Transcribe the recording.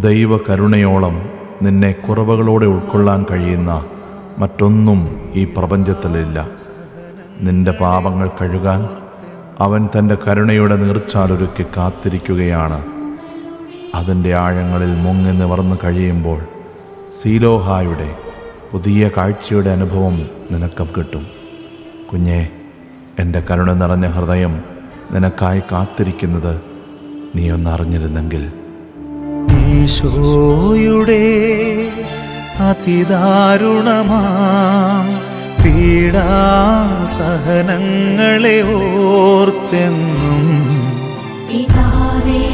ദൈവകരുണയോളം നിന്നെ കുറവുകളോടെ ഉൾക്കൊള്ളാൻ കഴിയുന്ന മറ്റൊന്നും ഈ പ്രപഞ്ചത്തിലില്ല. നിന്റെ പാപങ്ങൾ കഴുകാൻ അവൻ തൻ്റെ കരുണയുടെ നീർച്ചാലൊരുക്കി കാത്തിരിക്കുകയാണ്. അതിൻ്റെ ആഴങ്ങളിൽ മുങ്ങി നിവർന്നു കഴിയുമ്പോൾ സീലോഹായുടെ പുതിയ കാഴ്ചയുടെ അനുഭവം നിനക്കും കിട്ടും. കുഞ്ഞേ, എൻ്റെ കരുണ നിറഞ്ഞ ഹൃദയം നിനക്കായി കാത്തിരിക്കുന്നത് നീ ഒന്നറിഞ്ഞിരുന്നെങ്കിൽ. ഈശോയുടെ അതിദാരുണമാം പീഡാസഹനങ്ങളെ ഓർത്തെന്നും പിതാവേ